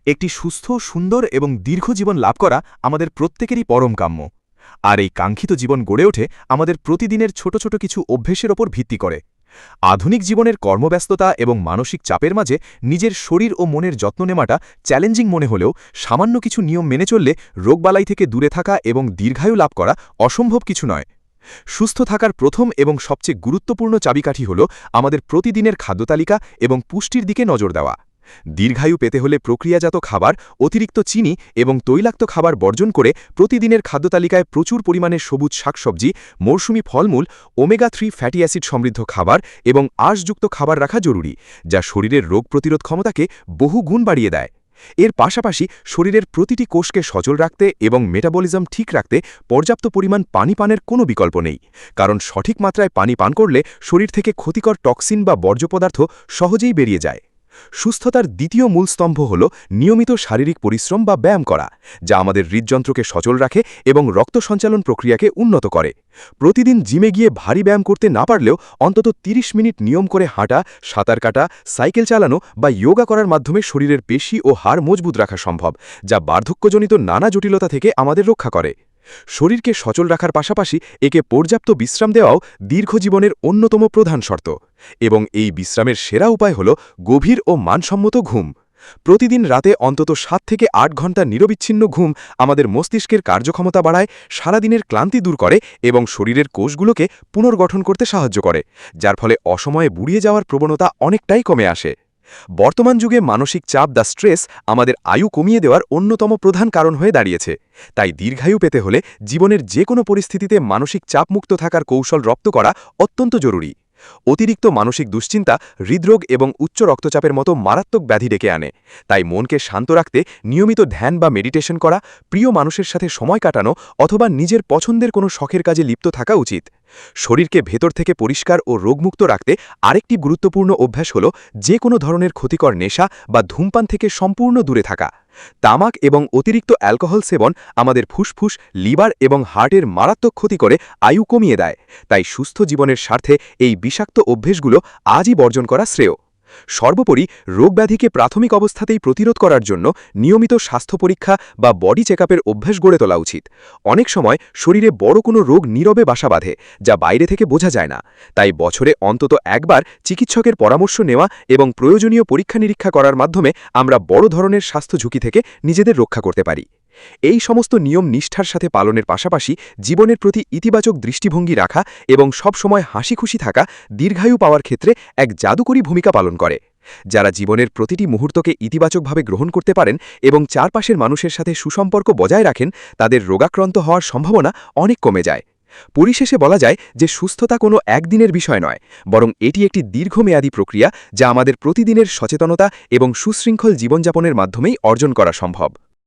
একটি সুস্থ, সুন্দর এবং দীর্ঘ জীবন লাভ করা আমাদের প্রত্যেকেরই পরম কাম্য। আর এই কাঙ্ক্ষিত জীবন গড়ে ওঠে আমাদের প্রতিদিনের ছোট ছোট কিছু অভ্যেসের ওপর ভিত্তি করে। আধুনিক জীবনের কর্মব্যস্ততা এবং মানসিক চাপের মাঝে নিজের শরীর ও মনের যত্ন নেওয়াটা চ্যালেঞ্জিং মনে হলেও সামান্য কিছু নিয়ম মেনে চললে রোগবালাই থেকে দূরে থাকা এবং দীর্ঘায়ু লাভ করা অসম্ভব কিছু নয়। সুস্থ থাকার প্রথম এবং সবচেয়ে গুরুত্বপূর্ণ চাবিকাঠি হল আমাদের প্রতিদিনের খাদ্যতালিকা এবং পুষ্টির দিকে নজর দেওয়া। দীর্ঘায়ু পেতে হলে প্রক্রিয়াজাত খাবার, অতিরিক্ত চিনি এবং তৈলাক্ত খাবার বর্জন করে প্রতিদিনের খাদ্যতালিকায় প্রচুর পরিমাণে সবুজ শাকসবজি, মৌসুমি ফলমূল, ওমেগা-3 ফ্যাটি অ্যাসিড সমৃদ্ধ খাবার এবং আঁশযুক্ত খাবার রাখা জরুরি, যা শরীরের রোগ প্রতিরোধ ক্ষমতাকে বহু গুণ বাড়িয়ে দেয়। এর পাশাপাশি শরীরের প্রতিটি কোষকে সচল রাখতে এবং মেটাবলিজম ঠিক রাখতে পর্যাপ্ত পরিমাণ পানি পানের কোনো বিকল্প নেই, কারণ সঠিক মাত্রায় পানি পান করলে শরীর থেকে ক্ষতিকর টক্সিন বা বর্জ্য পদার্থ সহজেই বেরিয়ে যায়। সুস্থতার দ্বিতীয় মূল স্তম্ভ হল নিয়মিত শারীরিক পরিশ্রম বা ব্যায়াম করা, যা আমাদের হৃদযন্ত্রকে সচল রাখে এবং রক্ত সঞ্চালন প্রক্রিয়াকে উন্নত করে। প্রতিদিন জিমে গিয়ে ভারী ব্যায়াম করতে না পারলেও অন্তত ৩০ মিনিট নিয়ম করে হাঁটা, সাঁতার কাটা, সাইকেল চালানো বা যোগা করার মাধ্যমে শরীরের পেশি ও হাড় মজবুত রাখা সম্ভব, যা বার্ধক্যজনিত নানা জটিলতা থেকে আমাদের রক্ষা করে। শরীরকে সচল রাখার পাশাপাশি একে পর্যাপ্ত বিশ্রাম দেওয়াও দীর্ঘজীবনের অন্যতম প্রধান শর্ত, এবং এই বিশ্রামের সেরা উপায় হল গভীর ও মানসম্মত ঘুম। প্রতিদিন রাতে অন্তত ৭ থেকে ৮ ঘণ্টা নিরবিচ্ছিন্ন ঘুম আমাদের মস্তিষ্কের কার্যক্ষমতা বাড়ায়, সারাদিনের ক্লান্তি দূর করে এবং শরীরের কোষগুলোকে পুনর্গঠন করতে সাহায্য করে, যার ফলে অসময়ে বুড়িয়ে যাওয়ার প্রবণতা অনেকটাই কমে আসে। বর্তমান যুগে মানসিক চাপ বা স্ট্রেস আমাদের আয়ু কমিয়ে দেওয়ার অন্যতম প্রধান কারণ হয়ে দাঁড়িয়েছে। তাই দীর্ঘায়ু পেতে হলে জীবনের যে কোনো পরিস্থিতিতে মানসিক চাপমুক্ত থাকার কৌশল রপ্ত করা অত্যন্ত জরুরি। অতিরিক্ত মানসিক দুশ্চিন্তা হৃদরোগ এবং উচ্চ রক্তচাপের মতো মারাত্মক ব্যাধি ডেকে আনে। তাই মনকে শান্ত রাখতে নিয়মিত ধ্যান বা মেডিটেশন করা, প্রিয় মানুষের সাথে সময় কাটানো অথবা নিজের পছন্দের কোনো শখের কাজে লিপ্ত থাকা উচিত। শরীরকে ভেতর থেকে পরিষ্কার ও রোগমুক্ত রাখতে আরেকটি গুরুত্বপূর্ণ অভ্যাস হল যে কোনো ধরনের ক্ষতিকর নেশা বা ধূমপান থেকে সম্পূর্ণ দূরে থাকা। তামাক এবং অতিরিক্ত অ্যালকোহল সেবন আমাদের ফুসফুস, লিভার এবং হার্টের মারাত্মক ক্ষতি করে আয়ু কমিয়ে দেয়। তাই সুস্থ জীবনের স্বার্থে এই বিষাক্ত অভ্যেসগুলো আজই বর্জন করা শ্রেয়। সর্বোপরি রোগব্যাধিকে প্রাথমিক অবস্থাতেই প্রতিরোধ করার জন্য নিয়মিত স্বাস্থ্য পরীক্ষা বা বডি চেকআপের অভ্যাস গড়ে তোলা উচিত। অনেক সময় শরীরে বড় কোনো রোগ নীরবে বাসা বাঁধে, যা বাইরে থেকে বোঝা যায় না। তাই বছরে অন্তত একবার চিকিৎসকের পরামর্শ নেওয়া এবং প্রয়োজনীয় পরীক্ষা নিরীক্ষা করার মাধ্যমে আমরা বড় ধরনের স্বাস্থ্য ঝুঁকি থেকে নিজেদের রক্ষা করতে পারি। এই সমস্ত নিয়ম নিষ্ঠার সাথে পালনের পাশাপাশি জীবনের প্রতি ইতিবাচক দৃষ্টিভঙ্গি রাখা এবং সবসময় হাসি খুশি থাকা দীর্ঘায়ু পাওয়ার ক্ষেত্রে এক জাদুকরী ভূমিকা পালন করে। যারা জীবনের প্রতিটি মুহূর্তকে ইতিবাচকভাবে গ্রহণ করতে পারেন এবং চারপাশের মানুষের সাথে সুসম্পর্ক বজায় রাখেন, তাদের রোগাক্রান্ত হওয়ার সম্ভাবনা অনেক কমে যায়। পরিশেষে বলা যায় যে সুস্থতা কোনো একদিনের বিষয় নয়, বরং এটি একটি দীর্ঘমেয়াদী প্রক্রিয়া, যা আমাদের প্রতিদিনের সচেতনতা এবং সুশৃঙ্খল জীবনযাপনের মাধ্যমেই অর্জন করা সম্ভব।